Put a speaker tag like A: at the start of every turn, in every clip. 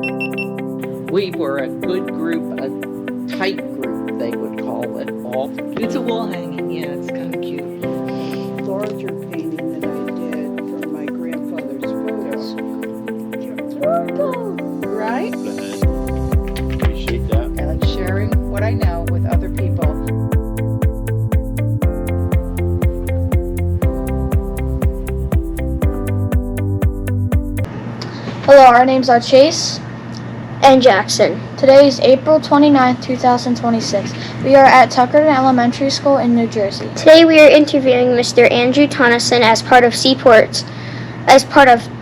A: We were a good group, a tight group, they would call it. All
B: It's a wall hanging, yeah, it's kind of cute.
C: Larger painting that I did from my grandfather's photo. Right?
D: Appreciate that.
C: I like sharing what I know with other people.
E: Hello, our names are Chase and Jaxson. Today is April 29th, 2026. We are at Tuckerton Elementary School in New Jersey.
F: Today we are interviewing Mr. Andrew Tonneson as part of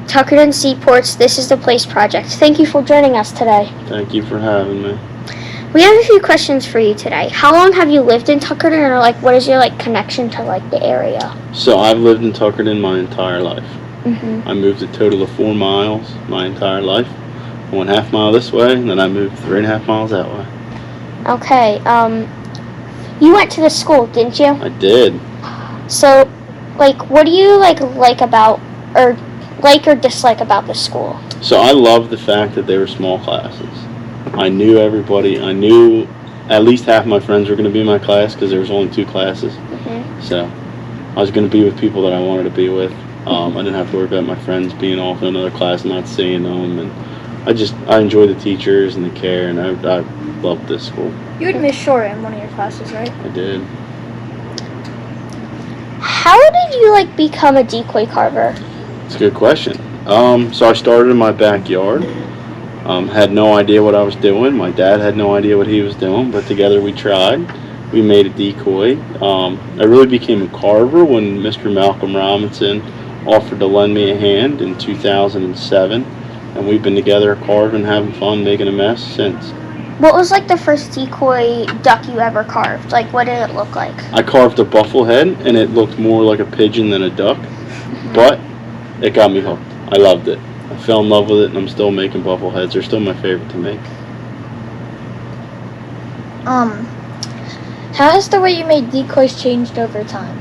F: Tuckerton Seaport's This Is the Place project. Thank you for joining us today.
D: Thank you for having me.
F: We have a few questions for you today. How long have you lived in Tuckerton, or what is your connection to the area?
D: So I've lived in Tuckerton my entire life.
F: Mm-hmm.
D: I moved a total of 4 miles my entire life. 1.5 mile this way, and then I moved 3.5 miles that way.
F: Okay. You went to the school, didn't you?
D: I did.
F: So, what do you like about, or dislike about the school?
D: So I loved the fact that they were small classes. I knew everybody. I knew at least half my friends were going to be in my class because there was only 2 classes.
F: Mm-hmm.
D: So I was going to be with people that I wanted to be with. I didn't have to worry about my friends being off in another class and not seeing them. And I enjoyed the teachers and the care, and I loved this school.
E: You had Miss Shore in one of your classes, right?
D: I did.
F: How did you become a decoy carver?
D: It's a good question. So I started in my backyard. Had no idea what I was doing. My dad had no idea what he was doing, but together we tried. We made a decoy. I really became a carver when Mr. Malcolm Robinson offered to lend me a hand in 2007, and we've been together carving, having fun, making a mess since.
F: What was the first decoy duck you ever carved? What did it look like?
D: I carved a bufflehead, and it looked more like a pigeon than a duck, but it got me hooked. I loved it. I fell in love with it, and I'm still making buffleheads. They're still my favorite to make.
E: How has the way you made decoys changed over time?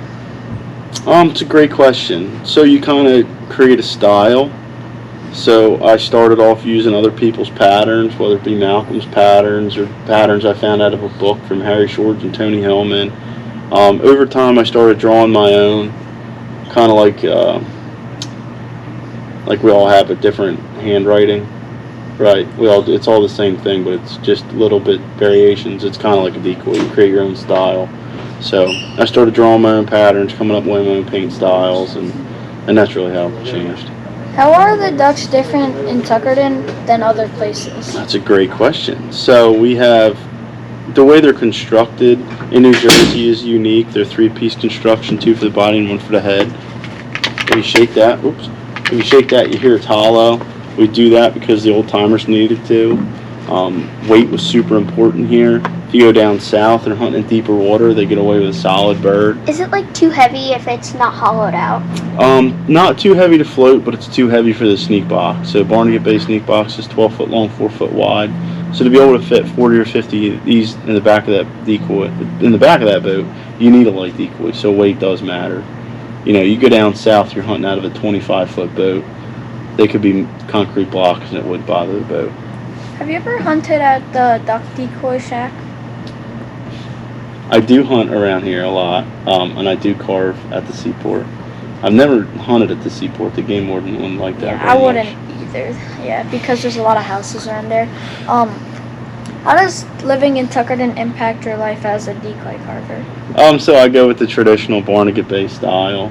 D: It's a great question. So you kind of create a style. So I started off using other people's patterns, whether it be Malcolm's patterns or patterns I found out of a book from Harry Shorts and Tony Hillman. Over time I started drawing my own, kind of like we all have a different handwriting, right? It's all the same thing, but it's just a little bit variations. It's kind of like a decoy. You create your own style. So I started drawing my own patterns, coming up with my own paint styles, and that's really how it changed.
E: How are the ducks different in Tuckerton than other places?
D: That's a great question. So we have, the way they're constructed in New Jersey is unique. They're 3-piece construction, 2 for the body and 1 for the head. When you shake that, when you shake that, you hear it's hollow. We do that because the old timers needed to. Weight was super important here. If you go down south and hunt in deeper water, they get away with a solid bird.
F: Is it too heavy if it's not hollowed out?
D: Not too heavy to float, but it's too heavy for the sneakbox. So Barnegat Bay sneakbox is 12 foot long, 4 foot wide. So to be able to fit 40 or 50 of these in the back of that decoy, in the back of that boat, you need a light decoy. So weight does matter. You go down south, you're hunting out of a 25-foot boat. They could be concrete blocks, and it wouldn't bother the boat.
E: Have you ever hunted at the duck decoy shack?
D: I do hunt around here a lot, and I do carve at the Seaport. I've never hunted at the Seaport. The game warden wouldn't like that.
E: Yeah, I wouldn't either. Yeah, because there's a lot of houses around there. How does living in Tuckerton impact your life as a decoy carver?
D: So I go with the traditional Barnegat Bay style.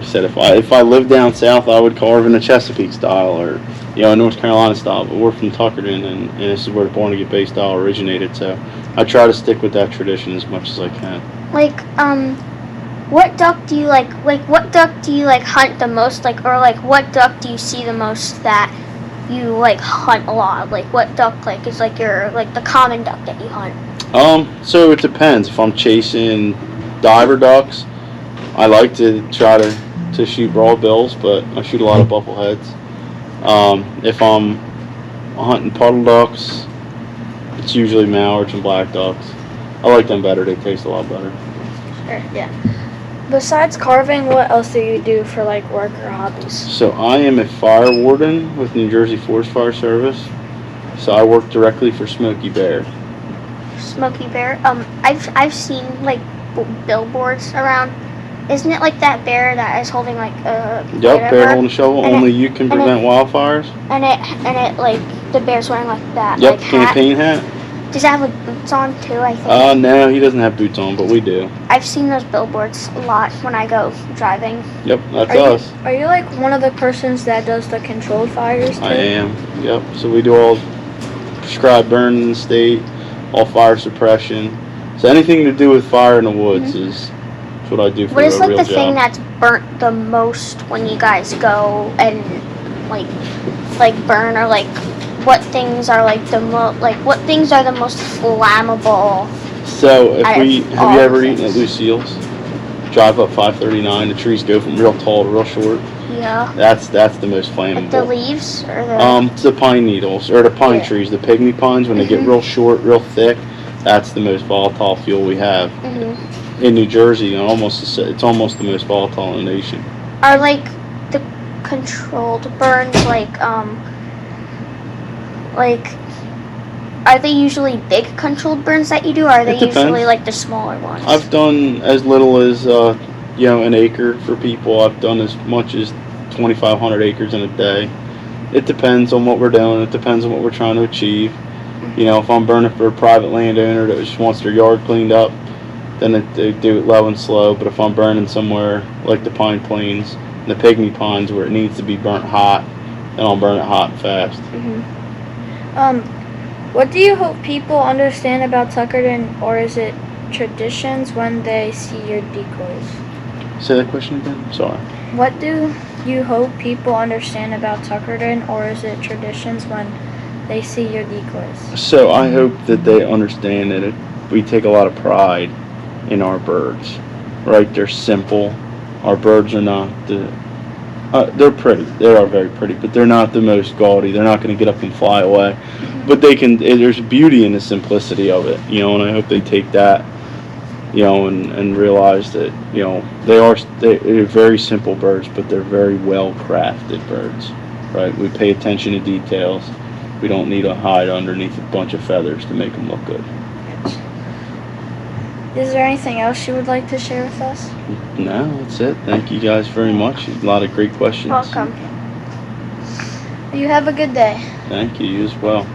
D: Said if I lived down south, I would carve in a Chesapeake style or North Carolina style. But we're from Tuckerton, and this is where the Barnegat Bay style originated. So I try to stick with that tradition as much as I can.
F: What duck do you like? What duck do you hunt the most? Or what duck do you see the most that you hunt a lot? What duck is your the common duck that you hunt?
D: So it depends. If I'm chasing diver ducks, I like to try to shoot broadbills, but I shoot a lot of buffleheads. If I'm hunting puddle ducks, it's usually mallards and black ducks. I like them better. They taste a lot better.
E: Sure, yeah. Besides carving, what else do you do for work or hobbies?
D: So I am a fire warden with New Jersey Forest Fire Service. So I work directly for Smokey Bear.
F: Smokey Bear. I've seen like billboards around. Isn't it like that bear that is holding like a
D: Yep,
F: whatever?
D: bear holding a shovel.
F: And
D: Only you can prevent wildfires.
F: And it like the bear's wearing like that
D: Yep,
F: like hat.
D: campaign hat.
F: Does it have like boots on too? I think.
D: No, he doesn't have boots on, but we do.
F: I've seen those billboards a lot when I go driving.
D: Yep, that's
E: Are you-
D: us.
E: Are you like one of the persons that does the controlled fires too?
D: I am. Yep. So we do all prescribed burn in the state, all fire suppression. So anything to do with fire in the woods is what I do for
F: What is
D: a
F: like
D: real
F: the
D: job.
F: thing that's burnt the most when you guys go and like burn, or like what things are like what things are the most flammable?
D: So if
F: I-
D: we
F: all
D: have you ever
F: the
D: eaten at
F: things.
D: Lucille's? Drive up 539. The trees go from real tall to real short.
F: Yeah.
D: That's the most flammable.
F: Like the leaves or the
D: It's the pine needles or the pine
F: Yeah.
D: trees, the pygmy pines. When they get real short, real thick, that's the most volatile fuel we have
F: Mhm.
D: in New Jersey. And it's almost the most volatile in the nation.
F: Are like the controlled burns are they usually big controlled burns that you do, or are they
D: It depends.
F: usually like the smaller ones?
D: I've done as little as an acre for people. I've done as much as 2,500 acres in a day. It depends on what we're doing. It depends on what we're trying to achieve. You know, if I'm burning for a private landowner that just wants their yard cleaned up, then they do it low and slow. But if I'm burning somewhere like the Pine Plains and the Pygmy Pines where it needs to be burnt hot, then I'll burn it hot and fast.
E: What do you hope people understand about Tuckerton, or is it traditions when they see your decoys?
D: Say that question again? Sorry.
E: What do you hope people understand about Tuckerton, or is it traditions when they see your decoys?
D: So I hope that they understand that we take a lot of pride in our birds, right? They're simple. Our birds are not they're pretty. They are very pretty, but they're not the most gaudy. They're not going to get up and fly away. But they can. There's beauty in the simplicity of it, and I hope they take that, and realize that, they're very simple birds, but they're very well crafted birds, right? We pay attention to details. We don't need to hide underneath a bunch of feathers to make them look good.
E: Is there anything else you would like to share with us?
D: No, that's it. Thank you guys very much. A lot of great questions.
F: Welcome.
E: You have a good day.
D: Thank you. You as well.